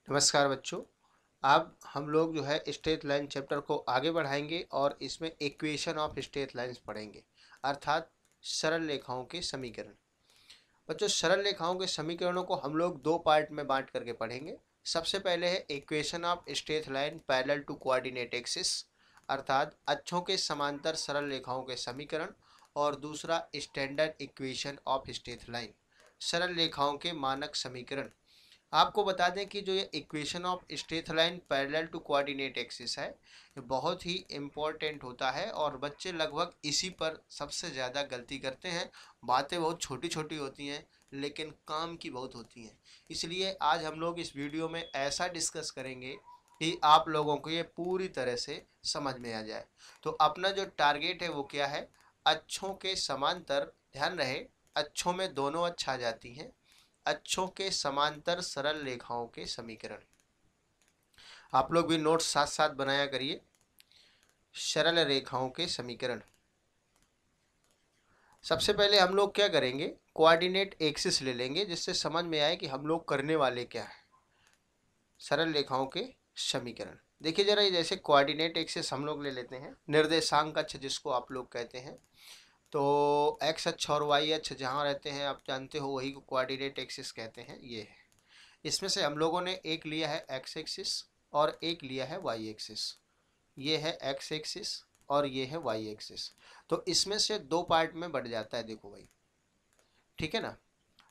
नमस्कार बच्चों। अब हम लोग जो है स्ट्रेट लाइन चैप्टर को आगे बढ़ाएंगे और इसमें इक्वेशन ऑफ स्ट्रेट लाइंस पढ़ेंगे, अर्थात सरल रेखाओं के समीकरण। बच्चों, सरल रेखाओं के समीकरणों को हम लोग दो पार्ट में बांट करके पढ़ेंगे। सबसे पहले है equation of straight line parallel to coordinate axis, अर्थात अक्षों के समांतर सरल रेखाओं के समीकरण, और दूसरा standard equation of straight line, सरल रेखाओं के मानक समीकरण। आपको बता दें कि जो ये equation of straight line parallel to coordinate axis है, ये बहुत ही इम्पोर्टेंट होता है और बच्चे लगभग इसी पर सबसे ज़्यादा गलती करते हैं। बातें बहुत छोटी छोटी होती हैं लेकिन काम की बहुत होती हैं। इसलिए आज हम लोग इस वीडियो में ऐसा डिस्कस करेंगे कि आप लोगों को ये पूरी तरह से समझ में आ जाए। तो अपना जो टारगेट है वो क्या है? अक्षों के समांतर, ध्यान रहे अक्षों में दोनों अक्ष आ जाती हैं, अक्षों के समांतर सरल रेखाओं के समीकरण। आप लोग भी नोट्स साथ साथ बनाया करिए। सरल रेखाओं के समीकरण। सबसे पहले हम लोग क्या करेंगे, कोऑर्डिनेट एक्सिस ले लेंगे जिससे समझ में आए कि हम लोग करने वाले क्या है। सरल रेखाओं के समीकरण देखिए जरा, ये जैसे कोऑर्डिनेट एक्सिस हम लोग ले लेते हैं, निर्देशांक अक्ष जिसको आप लोग कहते हैं। तो एक्स अक्ष और वाई अक्ष जहाँ रहते हैं आप जानते हो, वही को कोऑर्डिनेट एक्सिस कहते हैं। ये है, इसमें से हम लोगों ने एक लिया है एक्स एक्सिस और एक लिया है वाई एक्सिस। ये है एक्स एक्सिस और ये है वाई एक्सिस। तो इसमें से दो पार्ट में बढ़ जाता है, देखो भाई, ठीक है ना।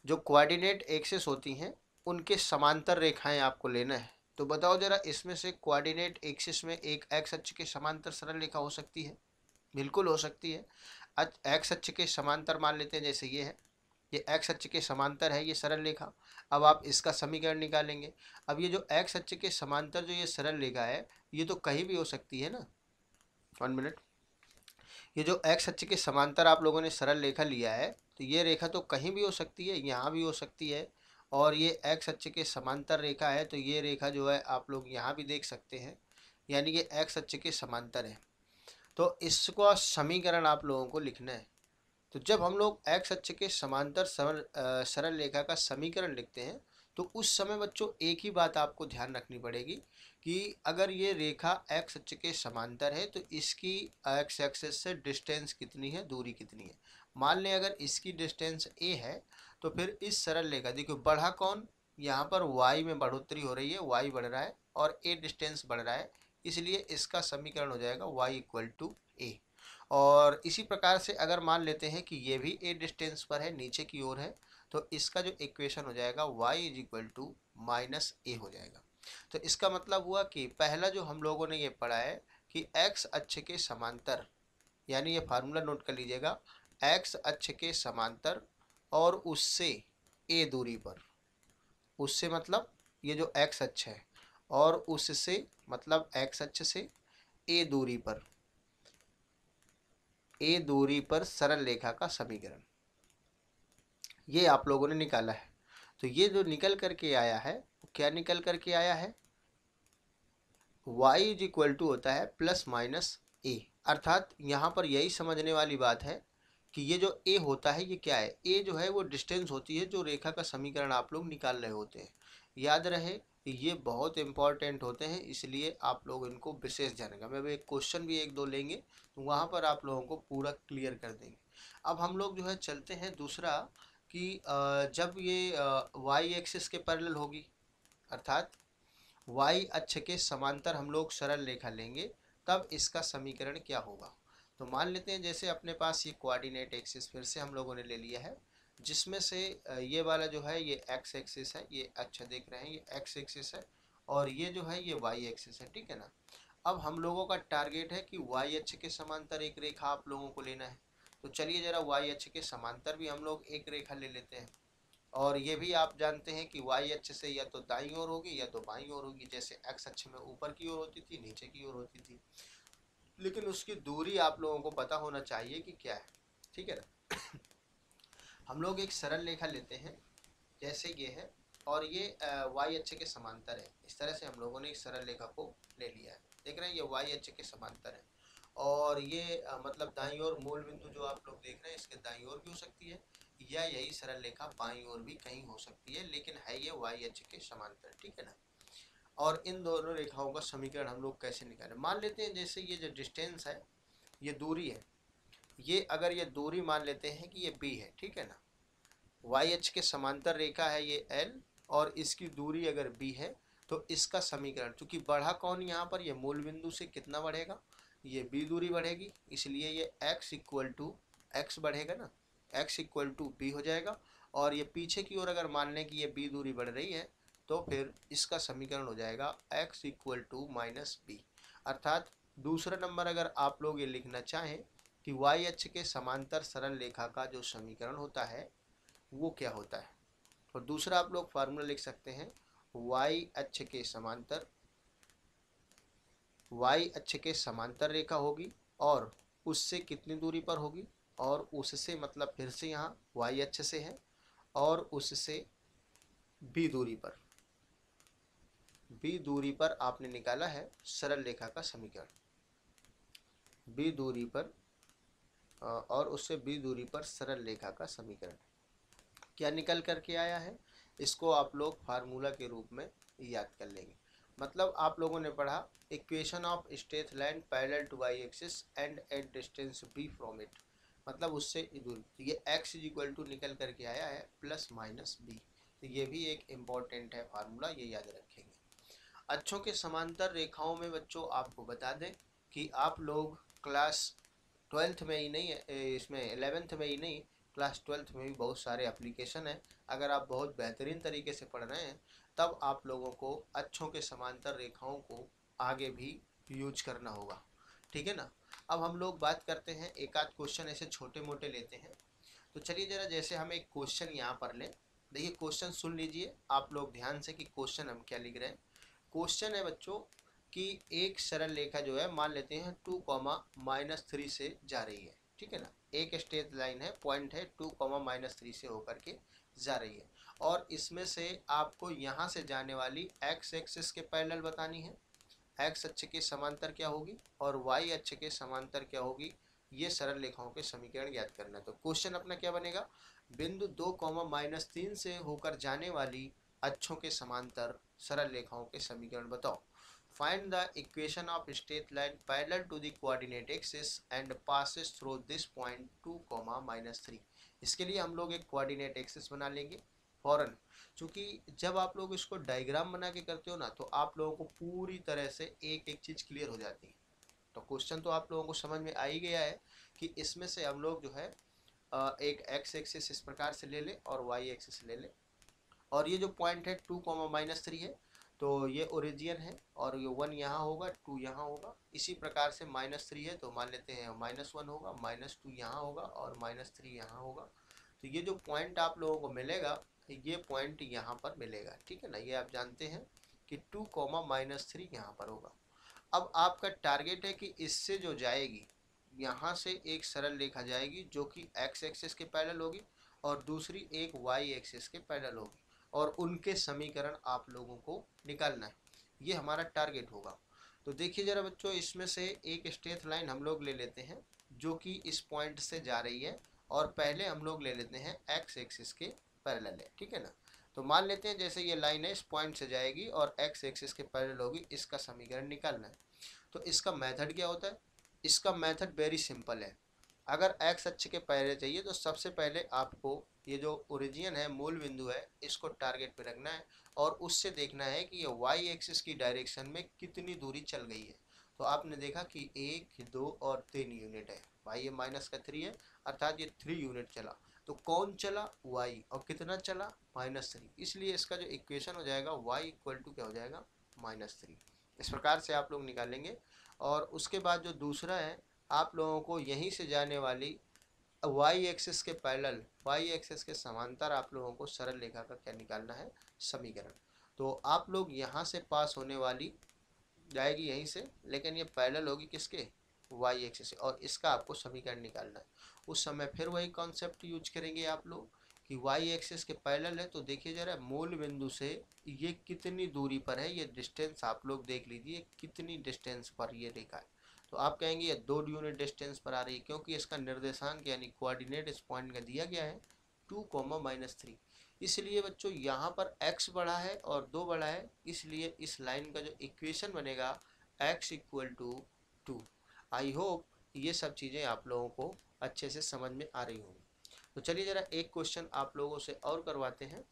जो कोऑर्डिनेट एक्सिस होती हैं उनके समांतर रेखाएं आपको लेना है। तो बताओ जरा, इसमें से कोऑर्डिनेट एक्सिस में एक एक्स अक्ष के समांतर सरल रेखा हो सकती है? बिल्कुल हो सकती है। एक्स अक्ष के समांतर मान लेते हैं, जैसे ये है, ये एक्स अक्ष के समांतर है ये सरल रेखा। अब आप इसका समीकरण निकालेंगे। अब ये जो एक्स अक्ष के समांतर जो ये सरल रेखा है, ये तो कहीं भी हो सकती है ना। 1 मिनट। ये जो एक्स अक्ष के समांतर आप लोगों ने सरल रेखा लिया है, तो ये रेखा तो कहीं भी हो सकती है, यहाँ भी हो सकती है। और ये एक्स अक्ष के समांतर रेखा है, तो ये रेखा जो है आप लोग यहाँ भी देख सकते हैं, यानी कि एक्स अक्ष के समांतर है। तो इसको समीकरण आप लोगों को लिखना है। तो जब हम लोग एक्स अक्ष के समांतर सरल रेखा का समीकरण लिखते हैं, तो उस समय बच्चों एक ही बात आपको ध्यान रखनी पड़ेगी कि अगर ये रेखा एक्स अक्ष के समांतर है तो इसकी एक्स एक्सिस से डिस्टेंस कितनी है, दूरी कितनी है। मान लें अगर इसकी डिस्टेंस ए है, तो फिर इस सरल रेखा, देखो बढ़ा कौन, यहाँ पर वाई में बढ़ोतरी हो रही है, वाई बढ़ रहा है और ए डिस्टेंस बढ़ रहा है, इसलिए इसका समीकरण हो जाएगा वाई इक्वल टू ए। और इसी प्रकार से अगर मान लेते हैं कि ये भी ए डिस्टेंस पर है, नीचे की ओर है, तो इसका जो इक्वेशन हो जाएगा y is equal to minus A हो जाएगा। तो इसका मतलब हुआ कि पहला जो हम लोगों ने ये पढ़ा है कि x अक्ष के समांतर, यानी ये फार्मूला नोट कर लीजिएगा, x अक्ष के समांतर और उससे a दूरी पर, उससे मतलब ये जो x अक्ष है, और उससे मतलब x अक्ष से a दूरी पर, ए दूरी पर सरल रेखा का समीकरण, ये आप लोगों ने निकाला है। तो ये जो निकल करके आया है, क्या निकल करके आया है, y इज इक्वल टू होता है प्लस माइनस ए। अर्थात यहाँ पर यही समझने वाली बात है कि ये जो a होता है ये क्या है, a जो है वो डिस्टेंस होती है जो रेखा का समीकरण आप लोग निकाल रहे होते हैं। याद रहे ये बहुत इंपॉर्टेंट होते हैं, इसलिए आप लोग इनको विशेष ध्यान रखें। मैं एक क्वेश्चन भी एक दो लेंगे तो वहाँ पर आप लोगों को पूरा क्लियर कर देंगे। अब हम लोग जो है चलते हैं दूसरा कि जब ये वाई एक्सिस के पैरेलल होगी, अर्थात वाई अक्ष के समांतर हम लोग सरल रेखा लेंगे, तब इसका समीकरण क्या होगा। तो मान लेते हैं जैसे अपने पास ये कोऑर्डिनेट एक्सिस फिर से हम लोगों ने ले लिया है, जिसमें से ये वाला जो है ये एक्स एक्सिस है, ये अक्ष देख रहे हैं ये एक्स एक्सिस है, और ये जो है ये वाई एक्सिस है, ठीक है ना। अब हम लोगों का टारगेट है कि वाई अक्ष के समांतर एक रेखा आप लोगों को लेना है। तो चलिए जरा वाई अक्ष के समांतर भी हम लोग एक रेखा ले लेते हैं। और ये भी आप जानते हैं कि वाई अक्ष से या तो दाईं ओर होगी या तो बाईं ओर होगी, जैसे एक्स अक्ष में ऊपर की ओर होती थी, नीचे की ओर होती थी। लेकिन उसकी दूरी आप लोगों को पता होना चाहिए कि क्या है, ठीक है ना। हम लोग एक सरल रेखा लेते हैं, जैसे ये है, और ये वाई अक्ष के समांतर है। इस तरह से हम लोगों ने एक सरल रेखा को ले लिया है, देख रहे हैं ये वाई अक्ष के समांतर है। और ये मतलब दाईं ओर मूल बिंदु जो आप लोग देख रहे हैं इसके दाईं ओर भी हो सकती है, या यही सरल रेखा बाईं ओर भी कहीं हो सकती है, लेकिन है ये वाई अक्ष के समांतर, ठीक है ना। और इन दोनों रेखाओं का समीकरण हम लोग कैसे निकालें। मान लेते हैं जैसे ये जो डिस्टेंस है, ये दूरी है, ये अगर ये दूरी मान लेते हैं कि ये b है, ठीक है ना, वाई अक्ष के समांतर रेखा है ये l, और इसकी दूरी अगर b है तो इसका समीकरण, चूंकि बढ़ा कौन यहाँ पर, ये मूल बिंदु से कितना बढ़ेगा, ये b दूरी बढ़ेगी, इसलिए ये x इक्वल टू x बढ़ेगा ना, x इक्वल टू b हो जाएगा। और ये पीछे की ओर अगर मान लें कि ये b दूरी बढ़ रही है तो फिर इसका समीकरण हो जाएगा x equal to minus b. अर्थात दूसरा नंबर अगर आप लोग ये लिखना चाहें कि y अक्ष के समांतर सरल रेखा का जो समीकरण होता है वो क्या होता है, और दूसरा आप लोग फार्मूला लिख सकते हैं y अक्ष के समांतर, y अक्ष के समांतर रेखा होगी और उससे कितनी दूरी पर होगी, और उससे मतलब फिर से यहाँ y अक्ष से है और उससे b दूरी पर आपने निकाला है सरल रेखा का समीकरण, b दूरी पर और उससे b दूरी पर सरल रेखा का समीकरण क्या निकल करके आया है, इसको आप लोग फार्मूला के रूप में याद कर लेंगे। मतलब आप लोगों ने पढ़ा equation of straight line parallel to y axis and at distance b from it, मतलब उससे दूरी, ये x इज इक्वल टू निकल करके आया है प्लस माइनस b। तो ये भी एक इम्पॉर्टेंट है फार्मूला, ये याद रखेंगे। अक्षों के समांतर रेखाओं में बच्चों आपको बता दें कि आप लोग क्लास 12th में ही नहीं है, इसमें 11th में ही नहीं, क्लास 12th में भी बहुत सारे एप्लीकेशन हैं। अगर आप बहुत बेहतरीन तरीके से पढ़ रहे हैं तब आप लोगों को अक्षों के समांतर रेखाओं को आगे भी यूज करना होगा, ठीक है ना। अब हम लोग बात करते हैं, एक आध क्वेश्चन ऐसे छोटे मोटे लेते हैं। तो चलिए जरा जैसे हम एक क्वेश्चन यहाँ पर लें, देखिए क्वेश्चन सुन लीजिए आप लोग ध्यान से कि क्वेश्चन हम क्या लिख रहे हैं। क्वेश्चन है बच्चों कि एक सरल रेखा जो है मान लेते हैं 2,-3 से जा रही है, ठीक है ना, एक स्ट्रेट लाइन है, पॉइंट है 2,-3 से होकर के जा रही है, और इसमें से आपको यहाँ से जाने वाली x एक्सिस के पैरेलल बतानी है, x अक्ष के समांतर क्या होगी और y अक्ष के समांतर क्या होगी, ये सरल रेखाओं के समीकरण ज्ञात करना है। तो क्वेश्चन अपना क्या बनेगा, बिंदु 2,-3 से होकर जाने वाली अक्षों के समांतर सरल रेखाओं के समीकरण बताओ। Find the equation of straight line parallel to the coordinate axis and passes through this point 2,-3। इसके लिए हम लोग एक कोऑर्डिनेट एक्सिस बना लेंगे फौरन, क्योंकि जब आप लोग इसको डायग्राम बना के करते हो ना तो आप लोगों को पूरी तरह से एक एक चीज़ क्लियर हो जाती है। तो क्वेश्चन तो आप लोगों को समझ में आ ही गया है कि इसमें से हम लोग जो है एक x एक्सिस इस प्रकार से ले लें और y एक्सिस ले लें, और ये जो पॉइंट है 2,-3 है तो ये ओरिजिन है, और ये 1 यहाँ होगा, 2 यहाँ होगा। इसी प्रकार से -3 है तो मान लेते हैं -1 होगा, -2 यहाँ होगा और -3 यहाँ होगा। तो ये जो पॉइंट आप लोगों को मिलेगा ये पॉइंट यहाँ पर मिलेगा, ठीक है ना, ये आप जानते हैं कि 2,-3 यहाँ पर होगा। अब आपका टारगेट है कि इससे जो जाएगी, यहाँ से एक सरल रेखा जाएगी जो कि x एक्सिस के पैरेलल होगी और दूसरी एक y एक्सिस के पैरेलल होगी, और उनके समीकरण आप लोगों को निकालना है, ये हमारा टारगेट होगा। तो देखिए जरा बच्चों, इसमें से एक स्ट्रेट लाइन हम लोग ले लेते हैं जो कि इस पॉइंट से जा रही है, और पहले हम लोग ले लेते हैं x एक्सिस के पैरेलल है, ठीक है ना। तो मान लेते हैं जैसे ये लाइन है इस पॉइंट से जाएगी और x एक्सिस के पैरेलल होगी, इसका समीकरण निकालना है। तो इसका मेथड क्या होता है, इसका मेथड वेरी सिंपल है। अगर x अक्ष के पैरेलल चाहिए तो सबसे पहले आपको ये जो ओरिजिन है, मूल बिंदु है, इसको टारगेट पे रखना है और उससे देखना है कि ये y एक्सिस की डायरेक्शन में कितनी दूरी चल गई है। तो आपने देखा कि 1, 2 और 3 यूनिट है, y ये -3 है, अर्थात ये 3 यूनिट चला। तो कौन चला, y, और कितना चला, -3, इसलिए इसका जो इक्वेशन हो जाएगा y इक्वल टू क्या हो जाएगा, -3। इस प्रकार से आप लोग निकालेंगे। और उसके बाद जो दूसरा है, आप लोगों को यहीं से जाने वाली y एक्सिस के पैरेलल, y एक्सिस के समांतर आप लोगों को सरल रेखा का क्या निकालना है, समीकरण। तो आप लोग यहाँ से पास होने वाली जाएगी यहीं से, लेकिन ये पैरेलल होगी किसके, y एक्सिस से, और इसका आपको समीकरण निकालना है। उस समय फिर वही कॉन्सेप्ट यूज करेंगे आप लोग कि y एक्सिस के पैरेलल है, तो देखिए जरा मूल बिंदु से ये कितनी दूरी पर है, ये डिस्टेंस आप लोग देख लीजिए कितनी डिस्टेंस पर ये रेखा है। तो आप कहेंगे ये 2 यूनिट डिस्टेंस पर आ रही है, क्योंकि इसका निर्देशांक यानी कोऑर्डिनेट इस पॉइंट का दिया गया है 2,-3। इसलिए बच्चों यहाँ पर x बड़ा है और 2 बड़ा है, इसलिए इस लाइन का जो इक्वेशन बनेगा x equal to 2। I hope ये सब चीज़ें आप लोगों को अच्छे से समझ में आ रही होंगी। तो चलिए ज़रा एक क्वेश्चन आप लोगों से और करवाते हैं।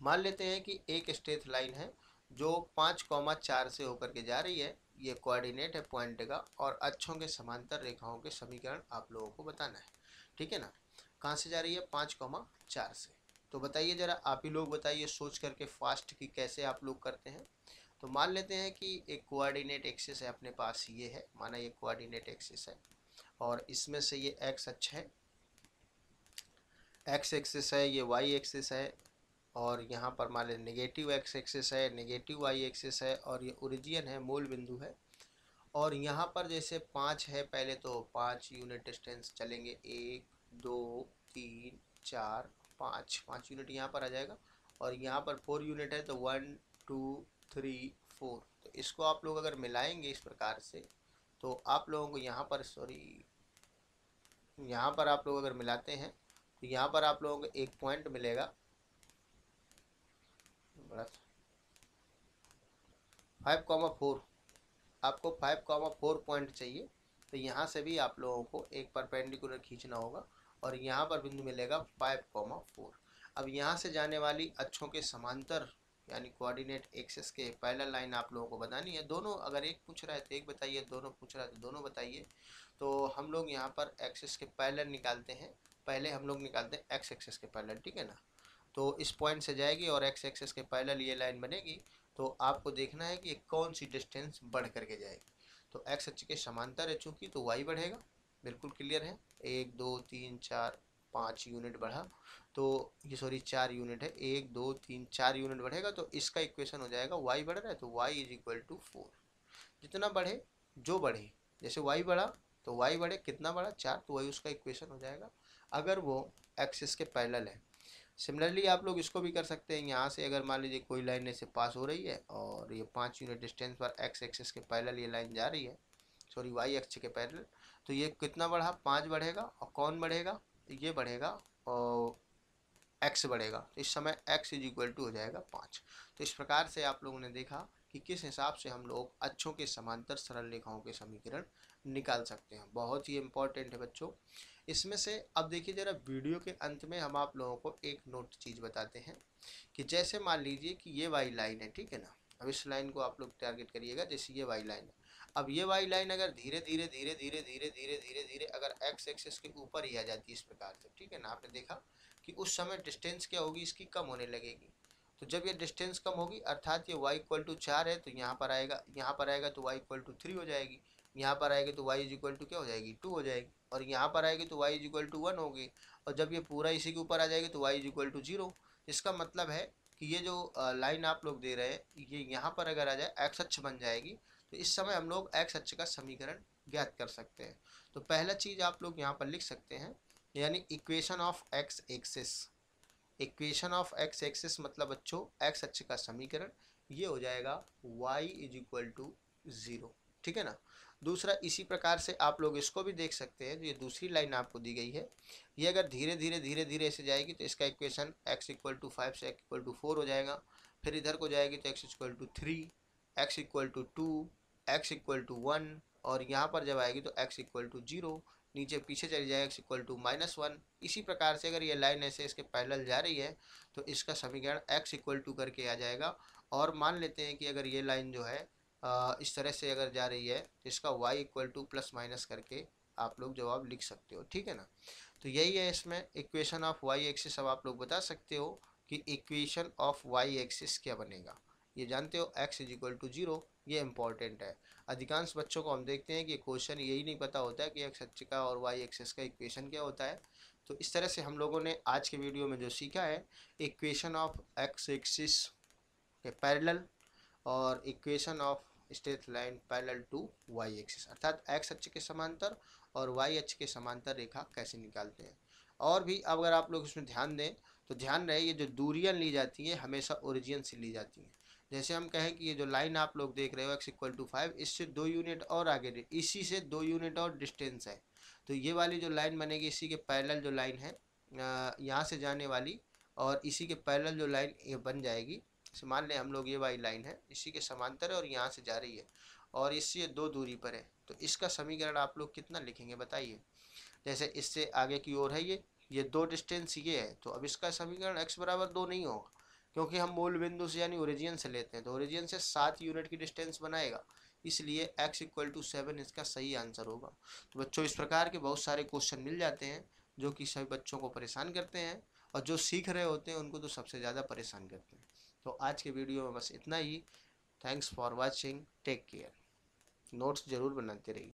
मान लेते हैं कि एक स्ट्रेट लाइन है जो 5,4 से होकर के जा रही है, ये कोऑर्डिनेट है पॉइंट का, और अक्षों के समांतर रेखाओं के समीकरण आप लोगों को बताना है, ठीक है ना। कहाँ से जा रही है? 5,4 से। तो बताइए ज़रा, आप ही लोग बताइए सोच करके फास्ट कि कैसे आप लोग करते हैं। तो मान लेते हैं कि एक कोऑर्डिनेट एक्सिस है अपने पास, ये है, माना ये कोऑर्डिनेट एक्सिस है और इसमें से ये एक्स अक्ष है, एक्स एक्सिस है, ये वाई एक्सिस है, और यहाँ पर मान लें नेगेटिव एक्स एक्सिस है, नेगेटिव वाई एक्सिस है, और ये ओरिजिन है, मूल बिंदु है। और यहाँ पर जैसे 5 है, पहले तो 5 यूनिट डिस्टेंस चलेंगे, 1 2 3 4 5 यूनिट यहाँ पर आ जाएगा। और यहाँ पर 4 यूनिट है, तो 1 2 3 4। तो इसको आप लोग अगर मिलाएंगे इस प्रकार से, तो आप लोगों को यहाँ पर यहाँ पर आप लोग अगर मिलाते हैं तो यहाँ पर आप लोगों को एक पॉइंट मिलेगा, 5,4। आपको 5,4 पॉइंट चाहिए, तो यहाँ से भी आप लोगों को एक परपेंडिकुलर खींचना होगा और यहाँ पर बिंदु मिलेगा 5,4। अब यहाँ से जाने वाली अक्षों के समांतर यानी कोऑर्डिनेट एक्सिस के पैरेलल लाइन आप लोगों को बतानी है। दोनों, अगर एक पूछ रहा है तो एक बताइए, दोनों पूछ रहा है तो दोनों बताइए। तो हम लोग यहाँ पर एक्सिस के पैरेलल निकालते हैं। पहले हम लोग निकालते हैं एक्स एक्सिस के पैरेलल, ठीक है ना। तो इस पॉइंट से जाएगी और एक्स एक्सिस के पैरेलल ये लाइन बनेगी। तो आपको देखना है कि कौन सी डिस्टेंस बढ़ करके जाएगी। तो एक्स अक्ष के समांतर है चूँकि, तो वाई बढ़ेगा, बिल्कुल क्लियर है। 1 2 3 4 5 यूनिट बढ़ा, तो ये सॉरी 4 यूनिट है, 1 2 3 4 यूनिट बढ़ेगा। तो इसका इक्वेशन हो जाएगा, वाई बढ़ रहा है तो वाई इज इक्वल टू 4। जितना बढ़े, जो बढ़े, जैसे वाई बढ़ा तो वाई बढ़े, कितना बढ़ा? 4, तो वही उसका इक्वेशन हो जाएगा अगर वो एक्सिस के पैरेलल है। सिमिलरली आप लोग इसको भी कर सकते हैं। यहाँ से अगर मान लीजिए कोई लाइन ऐसे पास हो रही है और ये 5 यूनिट डिस्टेंस पर एक्स एक्सिस के पैरेलल ये लाइन जा रही है, सॉरी वाई अक्ष के पैरेलल, तो ये कितना बढ़ा? 5 बढ़ेगा। और कौन बढ़ेगा? ये बढ़ेगा और एक्स बढ़ेगा। तो इस समय एक्स इज इक्वल टू हो जाएगा 5। तो इस प्रकार से आप लोगों ने देखा कि किस हिसाब से हम लोग अक्षों के समांतर सरल रेखाओं के समीकरण निकाल सकते हैं। बहुत ही इंपॉर्टेंट है बच्चों। इसमें से अब देखिए ज़रा, वीडियो के अंत में हम आप लोगों को एक नोट चीज़ बताते हैं कि जैसे मान लीजिए कि ये वाई लाइन है, ठीक है ना। अब इस लाइन को आप लोग टारगेट करिएगा, जैसे ये वाई लाइन है। अब ये वाई लाइन अगर धीरे धीरे धीरे धीरे धीरे धीरे धीरे धीरे अगर एक्स एक्सिस के ऊपर ही आ जाती है इस प्रकार से, ठीक है ना, आपने देखा कि उस समय डिस्टेंस क्या होगी, इसकी कम होने लगेगी। तो जब ये डिस्टेंस कम होगी, अर्थात ये y इक्वल टू 4 है, तो यहाँ पर आएगा, तो y इक्वल टू 3 हो जाएगी। यहाँ पर आएगी तो y इज इक्वल टू क्या हो जाएगी? 2 हो जाएगी। और यहाँ पर आएगी तो y इज इक्वल टू 1 होगी। और जब ये पूरा इसी के ऊपर आ जाएगी तो y इज इक्वल टू 0। इसका मतलब है कि ये जो लाइन आप लोग दे रहे हैं, ये यहाँ पर अगर आ जाए एक्स अक्ष बन जाएगी। तो इस समय हम लोग एक्स अक्ष का समीकरण ज्ञात कर सकते हैं। तो पहला चीज़ आप लोग यहाँ पर लिख सकते हैं, यानी equation of x axis. Equation of x axis मतलब बच्चों एक्स अक्ष का समीकरण, ये हो जाएगा y इज इक्वल टू 0, ठीक है ना। दूसरा, इसी प्रकार से आप लोग इसको भी देख सकते हैं। तो ये दूसरी लाइन आपको दी गई है, ये अगर धीरे धीरे धीरे धीरे ऐसे जाएगी तो इसका इक्वेशन x इक्वल टू 5 से x इक्वल टू 4 हो जाएगा। फिर इधर को जाएगी तो x equal to 3, x equal to 2, x equal to 1, और यहाँ पर जब आएगी तो x इक्वल टू 0, नीचे पीछे चली जाएगा x इक्वल टू -1। इसी प्रकार से अगर ये लाइन ऐसे इसके पैरेलल जा रही है तो इसका समीकरण x इक्वल टू करके आ जाएगा। और मान लेते हैं कि अगर ये लाइन जो है इस तरह से अगर जा रही है तो इसका y equal two plus minus करके आप लोग जवाब लिख सकते हो, ठीक है ना। तो यही है इसमें इक्वेशन ऑफ y एक्सिस। अब आप लोग बता सकते हो कि इक्वेशन ऑफ y एक्सिस क्या बनेगा। ये जानते हो x इज इक्वल टू 0, ये इंपॉर्टेंट है। अधिकांश बच्चों को हम देखते हैं कि क्वेश्चन यही नहीं पता होता है कि एक्स अक्ष का और वाई एक्सिस का इक्वेशन क्या होता है। तो इस तरह से हम लोगों ने आज के वीडियो में जो सीखा है, इक्वेशन ऑफ एक्स एक्सिस के पैरेलल और equation of straight line parallel to y axis, अर्थात एक्स अक्ष के समांतर और वाई अक्ष के समांतर रेखा कैसे निकालते हैं। और भी अगर आप लोग इसमें ध्यान दें तो ध्यान रहे, ये जो दूरियां ली जाती हैं हमेशा ओरिजिन से ली जाती हैं। जैसे हम कहें कि ये जो लाइन आप लोग देख रहे हो x इक्वल टू 5, इससे 2 यूनिट और आगे, इसी से 2 यूनिट और डिस्टेंस है। तो ये वाली जो लाइन बनेगी इसी के पैरेलल जो लाइन है यहाँ से जाने वाली, और इसी के पैरेलल जो लाइन ये बन जाएगी, जैसे मान लें हम लोग ये वाली लाइन है इसी के समांतर है और यहाँ से जा रही है और इससे 2 दूरी पर है, तो इसका समीकरण आप लोग कितना लिखेंगे बताइए। जैसे इससे आगे की ओर है ये 2 डिस्टेंस ये है, तो अब इसका समीकरण x बराबर 2 नहीं होगा, क्योंकि हम मूल बिंदु से यानी ओरिजिन से लेते हैं, तो ओरिजिन से 7 यूनिट की डिस्टेंस बनाएगा, इसलिए x इक्वल टू 7 इसका सही आंसर होगा। तो बच्चों इस प्रकार के बहुत सारे क्वेश्चन मिल जाते हैं जो कि सभी बच्चों को परेशान करते हैं, और जो सीख रहे होते हैं उनको तो सबसे ज़्यादा परेशान करते हैं। तो आज के वीडियो में बस इतना ही। Thanks for watching, take care. Notes ज़रूर बनाते रहिए।